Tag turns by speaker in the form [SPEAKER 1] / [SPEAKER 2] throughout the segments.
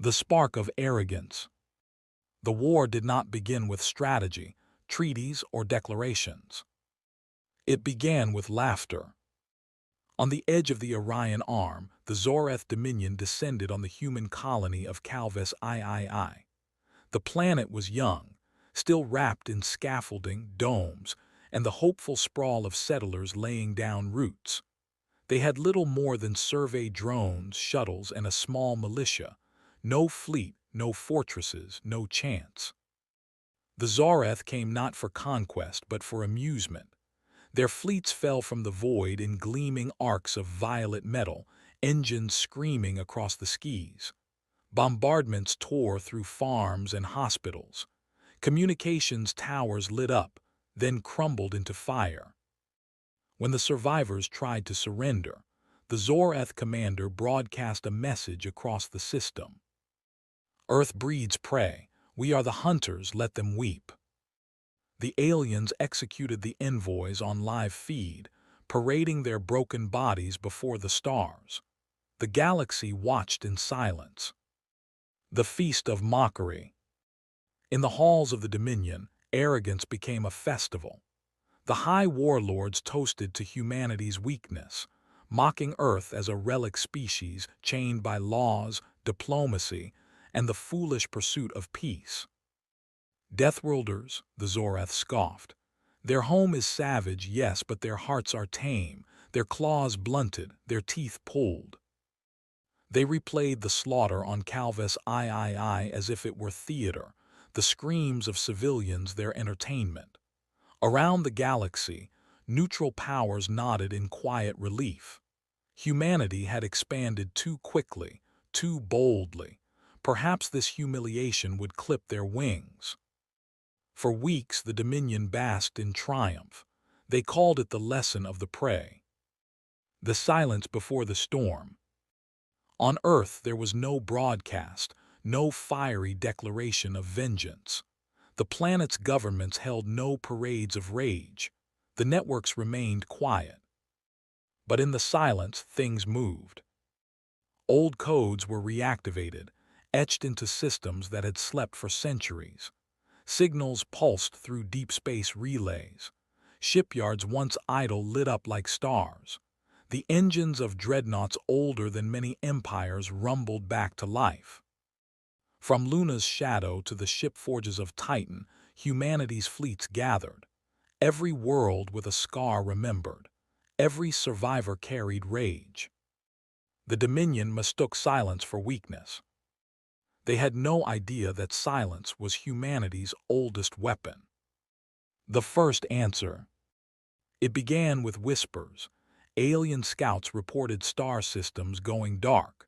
[SPEAKER 1] The spark of arrogance. The war did not begin with strategy, treaties, or declarations. It began with laughter. On the edge of the Orion Arm, the Zoreth Dominion descended on the human colony of Calvis III. The planet was young, still wrapped in scaffolding, domes, and the hopeful sprawl of settlers laying down roots. They had little more than survey drones, shuttles, and a small militia. No fleet, no fortresses, no chance. The Zoreth came not for conquest, but for amusement. Their fleets fell from the void in gleaming arcs of violet metal, engines screaming across the skies. Bombardments tore through farms and hospitals. Communications towers lit up, then crumbled into fire. When the survivors tried to surrender, the Zoreth commander broadcast a message across the system. Earth breeds prey. We are the hunters, let them weep. The aliens executed the envoys on live feed, parading their broken bodies before the stars. The galaxy watched in silence. The Feast of Mockery. In the halls of the Dominion, arrogance became a festival. The high warlords toasted to humanity's weakness, mocking Earth as a relic species chained by laws, diplomacy, and the foolish pursuit of peace. Deathworlders, the Zoreth scoffed. Their home is savage, yes, but their hearts are tame, their claws blunted, their teeth pulled. They replayed the slaughter on Calvis III as if it were theater, the screams of civilians their entertainment. Around the galaxy, neutral powers nodded in quiet relief. Humanity had expanded too quickly, too boldly. Perhaps this humiliation would clip their wings. For weeks the Dominion basked in triumph. They called it the lesson of the prey. The silence before the storm. On Earth there was no broadcast, no fiery declaration of vengeance. The planet's governments held no parades of rage. The networks remained quiet. But in the silence, things moved. Old codes were reactivated, etched into systems that had slept for centuries. Signals pulsed through deep space relays. Shipyards once idle lit up like stars. The engines of dreadnoughts older than many empires rumbled back to life. From Luna's shadow to the ship forges of Titan, humanity's fleets gathered. Every world with a scar remembered. Every survivor carried rage. The Dominion mistook silence for weakness. They had no idea that silence was humanity's oldest weapon. The first answer. It began with whispers. Alien scouts reported star systems going dark.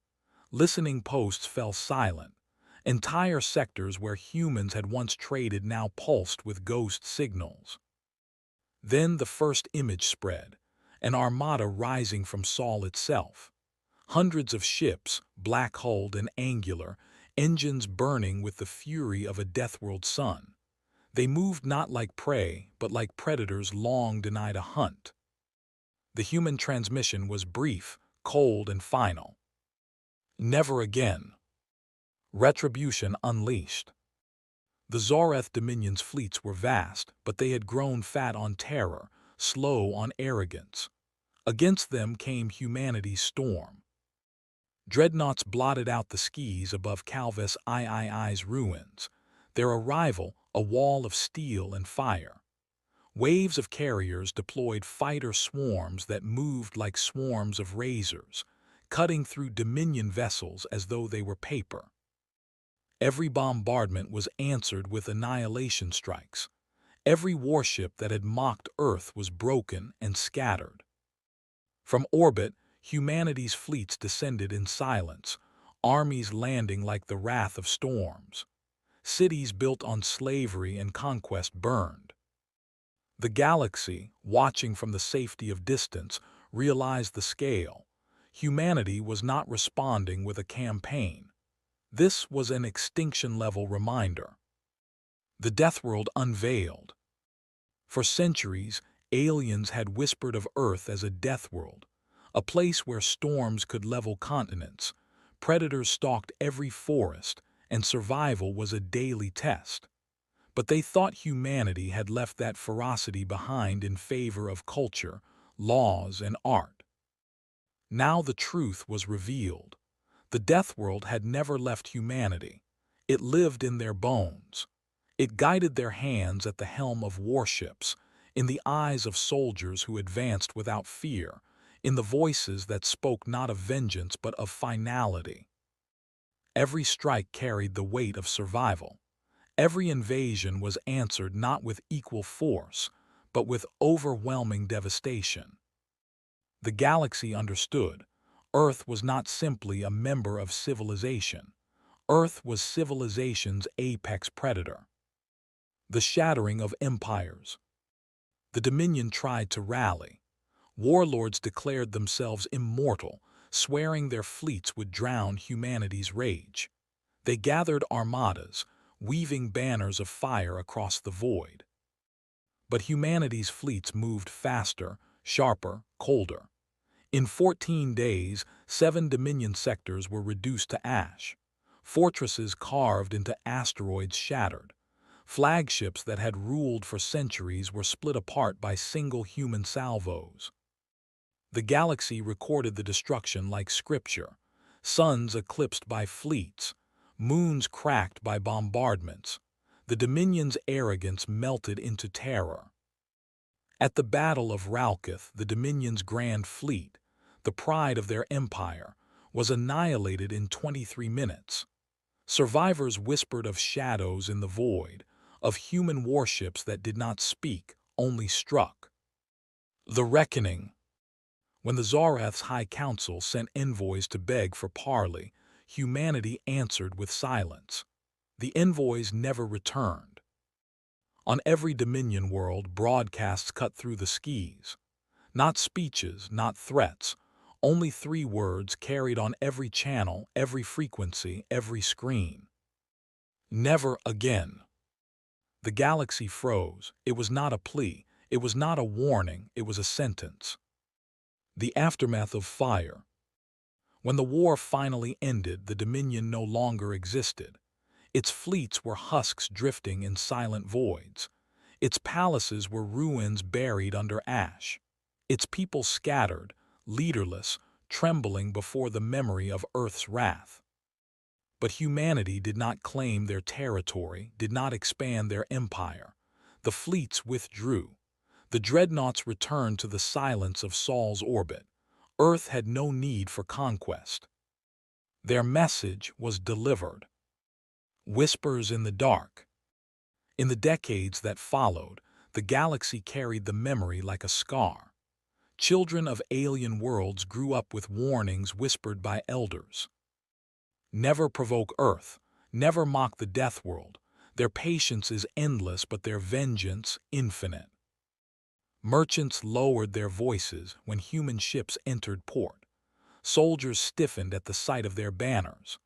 [SPEAKER 1] Listening posts fell silent. Entire sectors where humans had once traded now pulsed with ghost signals. Then the first image spread, an armada rising from Sol itself. Hundreds of ships, black-hulled and angular, engines burning with the fury of a Deathworld sun. They moved not like prey, but like predators long denied a hunt. The human transmission was brief, cold, and final. Never again. Retribution unleashed. The Zoreth Dominion's fleets were vast, but they had grown fat on terror, slow on arrogance. Against them came humanity's storm. Dreadnoughts blotted out the skies above Calvis III's ruins, their arrival a wall of steel and fire. Waves of carriers deployed fighter swarms that moved like swarms of razors, cutting through Dominion vessels as though they were paper. Every bombardment was answered with annihilation strikes. Every warship that had mocked Earth was broken and scattered. From orbit, humanity's fleets descended in silence, armies landing like the wrath of storms. Cities built on slavery and conquest burned. The galaxy, watching from the safety of distance, realized the scale. Humanity was not responding with a campaign. This was an extinction-level reminder. The Deathworld unveiled. For centuries, aliens had whispered of Earth as a deathworld, a place where storms could level continents, Predators stalked every forest, and survival was a daily test. But they thought humanity had left that ferocity behind in favor of culture, laws, and art. Now the truth was revealed. The Deathworld had never left humanity. It lived in their bones. It guided their hands at the helm of warships, in the eyes of soldiers who advanced without fear, in the voices that spoke not of vengeance but of finality. Every strike carried the weight of survival. Every invasion was answered not with equal force, but with overwhelming devastation. The galaxy understood. Earth was not simply a member of civilization. Earth was civilization's apex predator. The shattering of empires. The Dominion tried to rally. Warlords declared themselves immortal, swearing their fleets would drown humanity's rage. They gathered armadas, weaving banners of fire across the void. But humanity's fleets moved faster, sharper, colder. In 14 days, 7 Dominion sectors were reduced to ash. Fortresses carved into asteroids shattered. Flagships that had ruled for centuries were split apart by single human salvos. The galaxy recorded the destruction like scripture. Suns eclipsed by fleets, moons cracked by bombardments. The Dominion's arrogance melted into terror. At the Battle of Ralkith, the Dominion's grand fleet, the pride of their empire, was annihilated in 23 minutes. Survivors whispered of shadows in the void, of human warships that did not speak, only struck. The Reckoning. When the Zarath's High Council sent envoys to beg for parley, humanity answered with silence. The envoys never returned. On every Dominion world, broadcasts cut through the skies. Not speeches, not threats, only 3 words carried on every channel, every frequency, every screen. Never again. The galaxy froze. It was not a plea. It was not a warning. It was a sentence. The aftermath of fire. When the war finally ended, the Dominion no longer existed. Its fleets were husks drifting in silent voids. Its palaces were ruins buried under ash. Its people scattered, leaderless, trembling before the memory of Earth's wrath. But humanity did not claim their territory, did not expand their empire. The fleets withdrew. The dreadnoughts returned to the silence of Sol's orbit. Earth had no need for conquest. Their message was delivered. Whispers in the dark. In the decades that followed, the galaxy carried the memory like a scar. Children of alien worlds grew up with warnings whispered by elders. Never provoke Earth, never mock the Deathworld. Their patience is endless, but their vengeance infinite. Merchants lowered their voices when human ships entered port. Soldiers stiffened at the sight of their banners.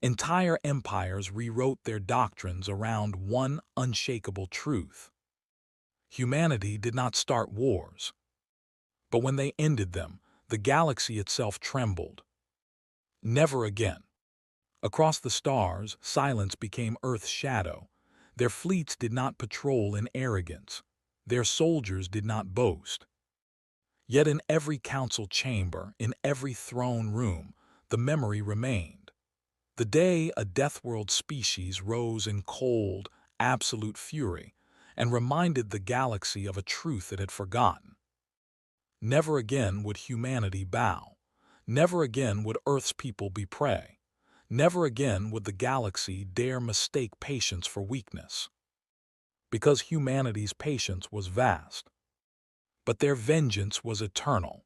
[SPEAKER 1] Entire empires rewrote their doctrines around one unshakable truth. Humanity did not start wars. But when they ended them, the galaxy itself trembled. Never again. Across the stars, silence became Earth's shadow. Their fleets did not patrol in arrogance. Their soldiers did not boast. Yet in every council chamber, in every throne room, the memory remained. The day a Deathworld species rose in cold, absolute fury and reminded the galaxy of a truth it had forgotten. Never again would humanity bow. Never again would Earth's people be prey. Never again would the galaxy dare mistake patience for weakness. Because humanity's patience was vast. But their vengeance was eternal.